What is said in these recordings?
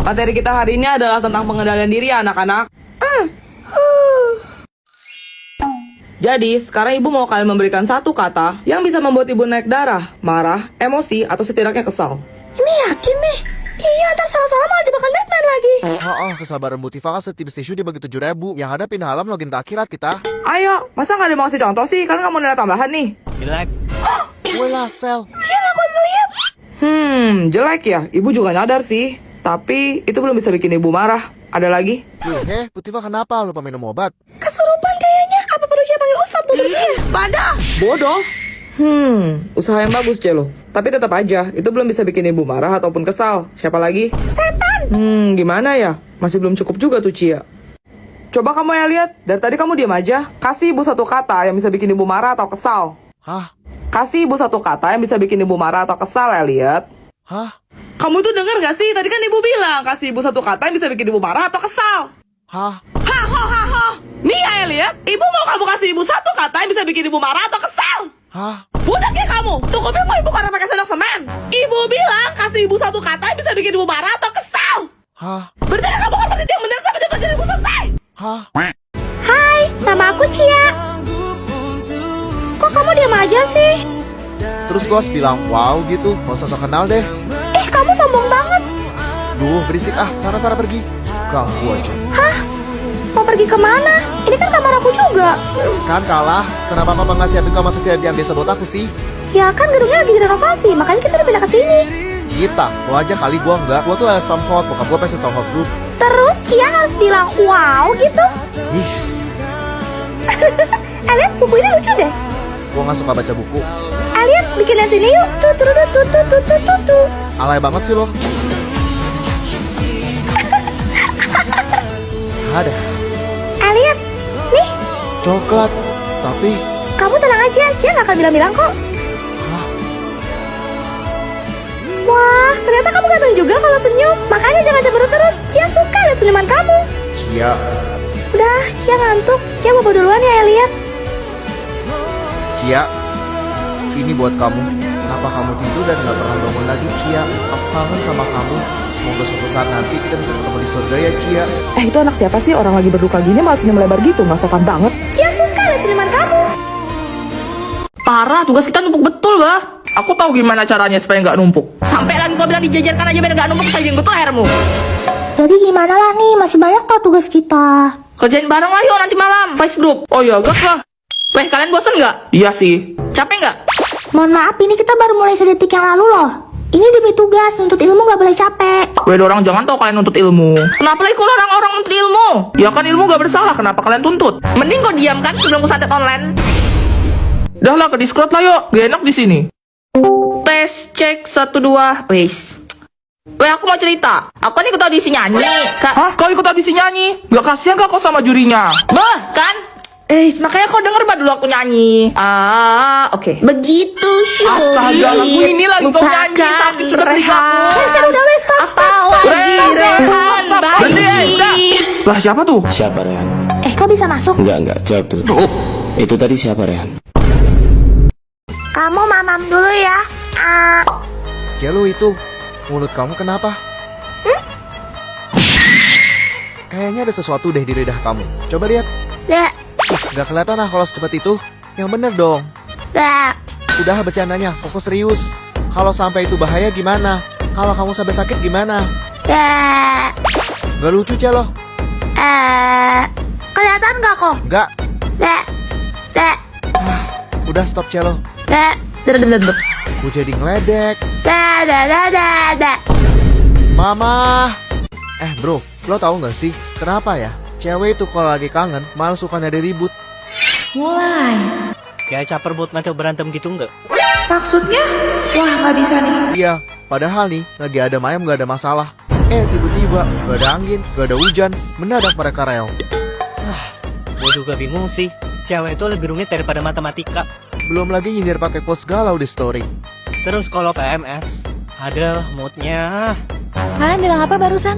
Materi kita hari ini adalah tentang pengendalian diri anak-anak. Jadi, sekarang ibu mau kalian memberikan satu kata yang bisa membuat ibu naik darah, marah, emosi, atau setidaknya kesal. Ini yakin nih? Iya, ntar salah-salah malah jebakan Batman lagi. Kesabaran Bu Tifa kan setip tisu dibagi 7.000. Yang ada pindah alam login ke akhirat kita. Ayo, masa nggak ada mau kasih contoh sih? Kalian nggak mau nilai tambahan nih? Jelek. Wela, Sel. Cia gak kuat ngeliat. Jelek ya. Ibu juga nyadar sih. Tapi itu belum bisa bikin ibu marah. Ada lagi? Bu Tifa kenapa lupa minum obat? Kesurupan kayaknya. Apa perlu Cia panggil Ustadz buat dia? Badah! Bodoh! Usaha yang bagus, Celo. Tapi tetap aja, itu belum bisa bikin ibu marah ataupun kesal. Siapa lagi? Setan. Gimana ya? Masih belum cukup juga tuh, Cia. Coba kamu ya lihat, dari tadi kamu diam aja. Kasih ibu satu kata yang bisa bikin ibu marah atau kesal. Hah? Kasih ibu satu kata yang bisa bikin ibu marah atau kesal, Elliot. Hah? Kamu tuh denger gak sih? Tadi kan ibu bilang, kasih ibu satu kata yang bisa bikin ibu marah atau kesal. Hah? Nih ya, Elliot, ibu mau kamu kasih ibu satu kata yang bisa bikin ibu marah atau kesal. Hah? Budak ya kamu, tukupnya mau ibu karena pakai sendok semen. Ibu bilang kasih ibu satu kata yang bisa bikin ibu marah atau kesal. Hah? Berarti kamu kan berhenti yang benar sampai jam ibu selesai. Hah? Hai, nama aku Cia. Kok kamu diam aja sih? Terus gue harus bilang wow gitu, gak usah sok kenal deh. Kamu sombong banget. Duh, berisik ah, sana-sana pergi. Ganggu aja. Hah? Mau pergi kemana? Ini kan kamar aku juga. Kan kalah, kenapa mama nggak siapin kamar kecil yang biasa buat aku sih? Ya kan gedungnya lagi direnovasi, makanya kita udah pindah ke sini. Kita, lo aja kali gua enggak. Gua tuh soundhot, bokap gua pesen soundhot group. Terus Cia harus bilang wow gitu. Ish, Lihat buku ini lucu deh. gua nggak suka baca buku. Lihat bikin yang sini yuk. Tuh. Alay banget sih lo. Ada Lihat, nih. coklat, tapi Kamu tenang aja, Cia gak akan bilang-bilang kok. hah? Wah, ternyata kamu ganteng juga kalau senyum. Makanya jangan cemberut terus. Cia suka lihat senyuman kamu. Cia, Udah, Cia ngantuk. Cia bobo duluan ya, Elliot. Cia, ini buat kamu. Kenapa kamu tidur dan nggak pernah bangun lagi, Cia? Aku kangen sama kamu. Semoga suatu saat nanti kita bisa ketemu di surga ya, Cia. Itu anak siapa sih? Orang lagi berduka gini malah senyum lebar gitu, nggak sopan banget. Cia suka lihat senyuman kamu. Parah, tugas kita numpuk betul, bah. Aku tahu gimana caranya supaya nggak numpuk. Sampai lagi kau bilang dijajarkan aja biar nggak numpuk, saking betul airmu. Jadi gimana lah nih, masih banyak kok tugas kita. Kerjain bareng lah yuk nanti malam, face group. Oh iya, gas lah. Weh, kalian bosan nggak? Iya sih. Capek nggak? Mohon maaf, ini kita baru mulai sedetik yang lalu loh. Ini demi tugas, nuntut ilmu gak boleh capek. Weh, orang jangan tahu kalian nuntut ilmu. Kenapa lagi kalau orang nuntut ilmu? Ya kan ilmu gak bersalah, kenapa kalian tuntut? Mending kau diam kan sebelum ku santet online. Dah lah, ke Discord lah yuk. Gak enak di sini. Tes, cek, 1, 2, wes. Weh, aku mau cerita. Aku nih ikut audisi nyanyi. Hah? Kau ikut audisi nyanyi? Gak kasihan gak kau sama jurinya? Bah, kan? Makanya kau denger bah dulu aku nyanyi. Oke. Begitu sih. Astaga, lagu ini lagi kau nyanyi. Sakit sudah telingaku. Udah wes, stop. Rehan, udah. Lah, siapa tuh? Siapa Rehan? Kok bisa masuk? Enggak, jawab dulu. Itu tadi siapa Rehan? Kamu mamam dulu ya. Cia lu itu, mulut kamu kenapa? Kayaknya ada sesuatu deh di lidah kamu. Coba lihat. Gak kelihatan lah kalau secepat itu. Yang bener dong. Udah bercandanya, fokus serius. Kalau sampai itu bahaya gimana? Kalau kamu sampai sakit gimana? Gak lucu, Cia loh. Kelihatan gak kok? Gak. Udah stop, Cia loh. Gue jadi ngeledek. Mama. Bro, lo tahu gak sih kenapa ya? Cewek itu kalau lagi kangen malah suka nyari ribut. Kayak caper buat ngacau berantem gitu nggak? Maksudnya? Wah, gak bisa nih. Iya, padahal nih lagi ada ayam gak ada masalah. Tiba-tiba gak ada angin, gak ada hujan, mendadak mereka reot. Gue juga bingung sih. Cewek itu lebih rumit daripada matematika. Belum lagi nyindir pakai quotes galau di story. Terus kalau PMS, ada moodnya. Kalian bilang apa barusan?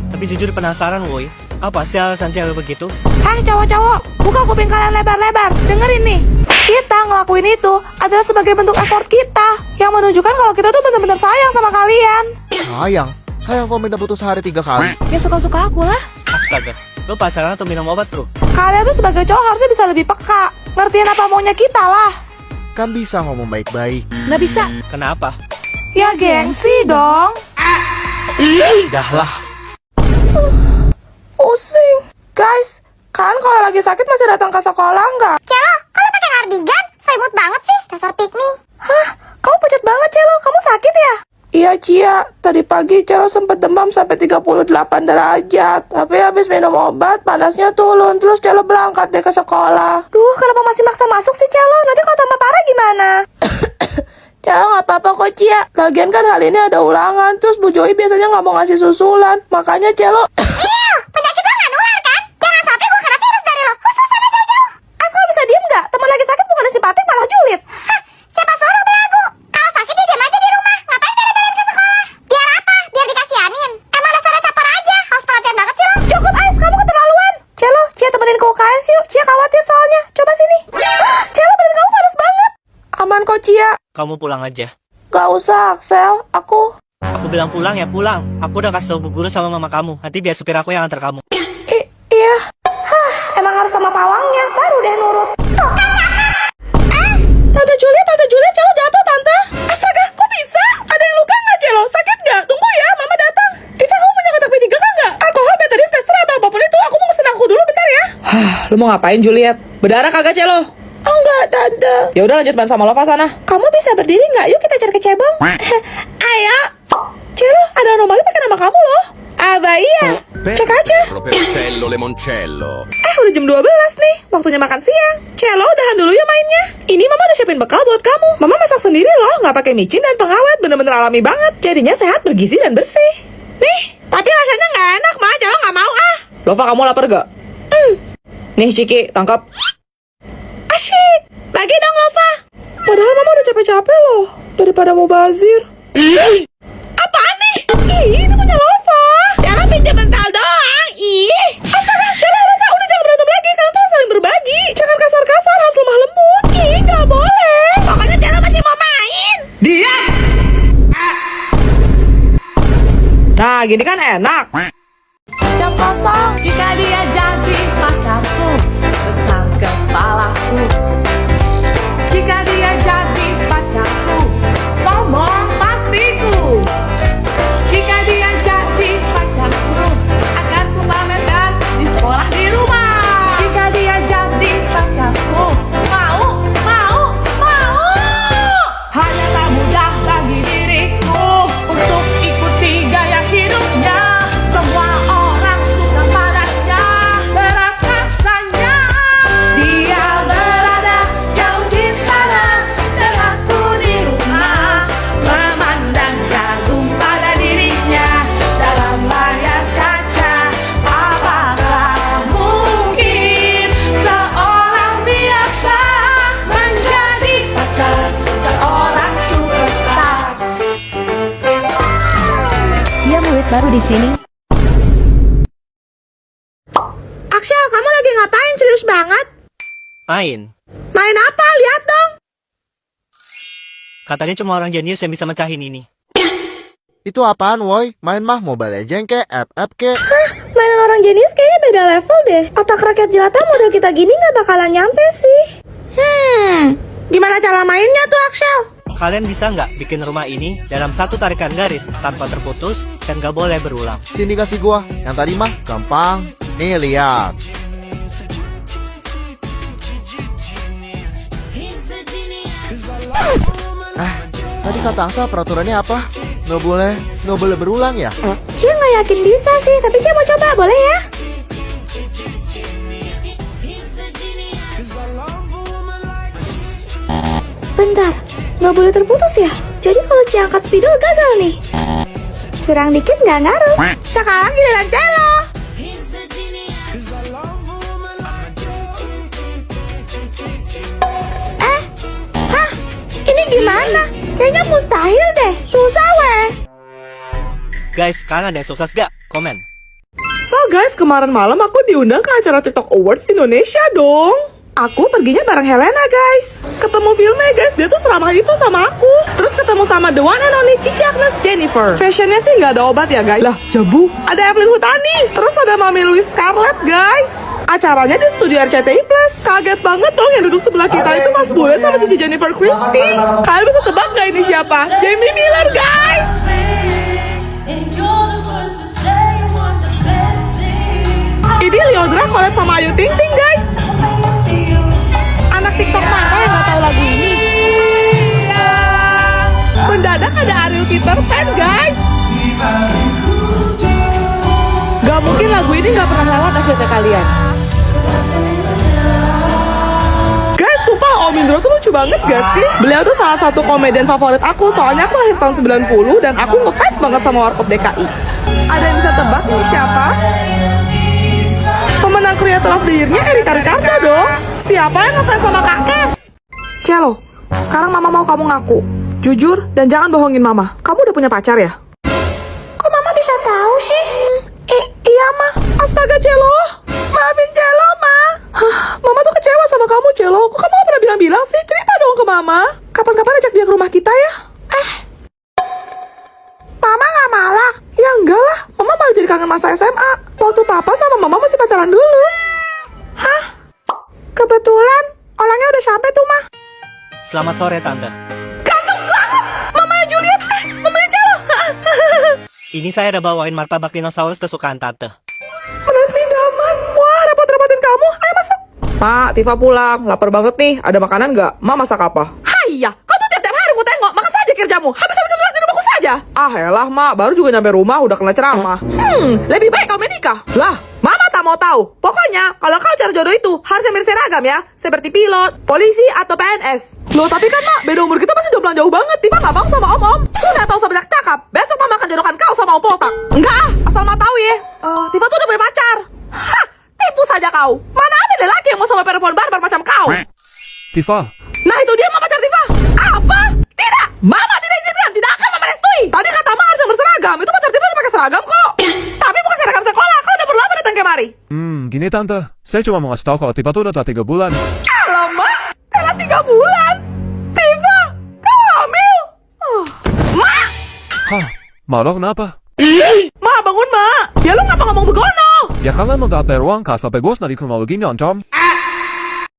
Tapi jujur penasaran woi. Apa sih alasan cewek begitu? Hai cowok-cowok, buka kuping kalian lebar-lebar. Dengerin nih. Kita ngelakuin itu adalah sebagai bentuk effort kita yang menunjukkan kalau kita tuh benar-benar sayang sama kalian. Sayang? Sayang kau minta putus sehari 3 kali. Ya suka-suka aku lah. Astaga, lo pacaran atau minum obat bro? Kalian tuh sebagai cowok harusnya bisa lebih peka. Ngertiin apa maunya kita lah. Kan bisa ngomong baik-baik. Nggak bisa. Kenapa? Ya gengsi dong. Udahlah. Pusing. Guys, kalian kalau lagi sakit masih datang ke sekolah nggak? Celo, kalau pakai kardigan, selimut banget sih, dasar piknik. Hah? Kamu pucat banget, Celo. Kamu sakit ya? Iya, Cia. Tadi pagi Celo sempat demam sampai 38 derajat. Tapi habis minum obat, panasnya turun. Terus Celo berangkat deh ke sekolah. Duh, kenapa masih maksa masuk sih, Celo? Nanti kalau tambah parah gimana? Celo nggak apa-apa kok, Cia. Lagian kan hari ini ada ulangan. Terus Bu Joy biasanya nggak mau ngasih susulan. Makanya Celo... Iya, penyakit lo nggak nular kan? Jangan sampai gue kena virus dari lo. Khusus sana jauh-jauh. Kamu bisa diem nggak? Teman lagi sakit bukan simpatik malah julid. Hah, siapa suruh belagu? Kalau sakit dia diam aja di rumah. Ngapain bela-belain ke sekolah? Biar apa? Biar dikasihanin. Emang dasarnya caper aja. Harus perhatian banget sih lo. Cukup, Ais. Kamu keterlaluan. Celo, Cia temenin ke UKS yuk. Cia khawatir soalnya. Coba sini. Celo, badan kamu panas banget. Aman kok, Cia. Kamu pulang aja. Gak usah, Axel. Aku Bilang pulang ya pulang. Aku udah kasih tau Bu Guru sama mama kamu. Nanti biar supir aku yang antar kamu. iya. Emang harus sama pawangnya, baru deh nurut. Tante Juliet, Celo jatuh, Tante. Astaga, kok bisa? Ada yang luka nggak, Celo? Sakit nggak? Tunggu ya, Mama datang. Kita kamu punya kotak P3K nggak? Alkohol, betadine, plester, atau apapun itu. Aku mau ngesen aku dulu bentar ya. Lu mau ngapain, Juliet? Berdarah kagak, Celo? Oh enggak, Tante. Ya udah lanjut main sama Lova sana. Kamu bisa berdiri nggak? Yuk kita cari kecebong. Ayo. Celo, ada anomali pakai nama kamu loh. Aba iya. Cek aja. Pepercello Lemoncello. Udah jam 12 nih, waktunya makan siang. Celo, udahan dulu ya mainnya. Ini Mama udah siapin bekal buat kamu. Mama masak sendiri loh, nggak pakai micin dan pengawet, bener-bener alami banget. Jadinya sehat, bergizi dan bersih. Nih, tapi rasanya nggak enak, Ma. Celo nggak mau ah. Lova, kamu lapar gak? Nih, Ciki, tangkap. Asyik, bagi dong Lova. Padahal Mama udah capek-capek loh, daripada mau bazir. Apaan nih? Ih, ini punya Lova. Jangan pinjam bental doang. Ih. Astaga, Celo, Lova, udah jangan berantem lagi. Kalian tuh harus saling berbagi. Jangan kasar-kasar, harus lemah lembut. Ih, nggak boleh. Pokoknya Celo masih mau main. Diam. Nah, gini kan enak. Jam kosong. Jika dia jadi pacarku, besar kepalaku. Jika dia jadi pacarku, sombong pastiku. Jika dia jadi pacarku, akan ku pamerkan di sekolah di rumah. Jika dia jadi pacarku, mau. Hanya tak mudah bagi diriku untuk ikuti gaya hidupnya. Semua orang suka padanya, berat rasanya. Dia berada jauh di sana dan aku di rumah, memandang kagum pada dirinya dalam layar kaca. Apakah mungkin seorang biasa menjadi pacar seorang superstar? Dia murid baru di sini. Axel, kamu lagi ngapain? Serius banget? Main. Main apa? Lihat dong. Katanya cuma orang jenius yang bisa mecahin ini. Itu apaan, woi? Main mah Mobile Legends ke, app ke. Mainan orang jenius kayaknya beda level deh. Otak rakyat jelata model kita gini nggak bakalan nyampe sih. Gimana cara mainnya tuh, Axel? Kalian bisa nggak bikin rumah ini dalam satu tarikan garis tanpa terputus dan nggak boleh berulang? Sini kasih gua. Yang tadi mah gampang. Nih lihat. Tadi kata Angsa peraturannya apa? Nggak boleh berulang ya? Cia nggak yakin bisa sih, tapi Cia mau coba, boleh ya? Bentar, nggak boleh terputus ya? Jadi kalau Cia angkat spidol gagal nih. Curang dikit nggak ngaruh. Sekarang giliran Celo. Ini gimana? Kayaknya mustahil deh. Susah weh. Guys, kalian ada yang sukses gak? Komen. So guys, kemarin malam aku diundang ke acara TikTok Awards Indonesia dong. Aku perginya bareng Helena, guys. Ketemu filmnya, guys. Dia tuh seramah itu sama aku. Terus ketemu sama the one and only Cici Agnes Jennifer. Fashionnya sih nggak ada obat ya, guys. Lah, Jabu. Ada Evelyn Hutani. Terus ada Mami Louis Scarlett, guys. Acaranya di studio RCTI Plus. Kaget banget dong yang duduk sebelah kita itu Mas Bule sama Cici Jennifer Christie. Kalian bisa tebak gak ini siapa? Jamie Miller, guys. Ini Lyodra collab sama Ayu Ting Ting, guys. Anak TikTok mana yang gak tahu lagu ini? Mendadak ada Ariel Peter Pan, guys. Gak mungkin lagu ini gak pernah lewat FYP kalian. Guys, sumpah Om Indro tuh lucu banget gak sih? Beliau tuh salah satu komedian favorit aku. Soalnya aku lahir tahun 90 dan aku ngefans banget sama Warkop DKI. Ada yang bisa tebak ini siapa? Pemenang Creator of the Year-nya Erika Ricardo dong. Siapa yang ngefans sama Kak Kev? Celo, sekarang Mama mau kamu ngaku. Jujur dan jangan bohongin Mama. Kamu udah punya pacar ya? Kok Mama bisa tahu sih? Iya, Ma. Astaga, Celo. Maafin Celo, Ma. Mama tuh kecewa sama kamu, Celo. Kok kamu gak pernah bilang-bilang sih? Cerita dong ke Mama. Kapan-kapan ajak dia ke rumah kita ya? Mama nggak malah. Ya enggak lah. Mama malah jadi kangen masa SMA. Waktu Papa sama Mama masih pacaran dulu. Hah? Kebetulan orangnya udah sampai tuh, Ma. Selamat sore, Tante. Ganteng banget. Mamanya Juliet. Mamanya Celo. Ini saya udah bawain martabak dinosaurus kesukaan Tante. Menantu idaman. Wah, repot-repotin kamu. Ayo masuk. Ma, Tifa pulang. Lapar banget nih. Ada makanan nggak? Ma masak apa? Haiya, kau tuh tiap-tiap hari ku tengok. Makan saja kerjamu. Habis-habis beras di rumahku saja. Ah, elah, Ma. Baru juga nyampe rumah udah kena ceramah. Lebih baik kau menikah. Lah, Mama tak mau tahu. Pokoknya, kalau kau cari jodoh itu harus yang berseragam ya. Seperti pilot, polisi, atau PNS. Loh, tapi kan, Ma, beda umur kita masih jomplang jauh banget. Tifa nggak mau sama Om-Om. Sudah tahu sebanyak cakap. Besok Mama akan jodohkan kau sama Om Poltak. Enggak, asal Ma tahu ya. Tifa tuh udah punya pacar. Hah, tipu saja kau. Mana ada lelaki yang mau sama perempuan barbar macam kau? Tifa, Nah, itu dia Mama pacar Tifa. Apa? Tidak. Mama tidak izinkan. Tidak akan Mama restui. Tadi kata Mama harus yang berseragam. Itu pacar Tifa udah pakai seragam kok. Tapi bukan seragam sekolah. Kau udah perlu apa datang kemari? gini tante, saya cuma mau ngasih tahu kalau Tifa tuh udah telat 3 bulan. Alamak, telat 3 bulan. Tifa, kau hamil. Ma! Hah, marah kenapa? Ma, bangun, Ma. Ya lu ngapa ngomong begono? Ya kalian mau gak ada ruang kah sampai gue nanti kronologinya oncom?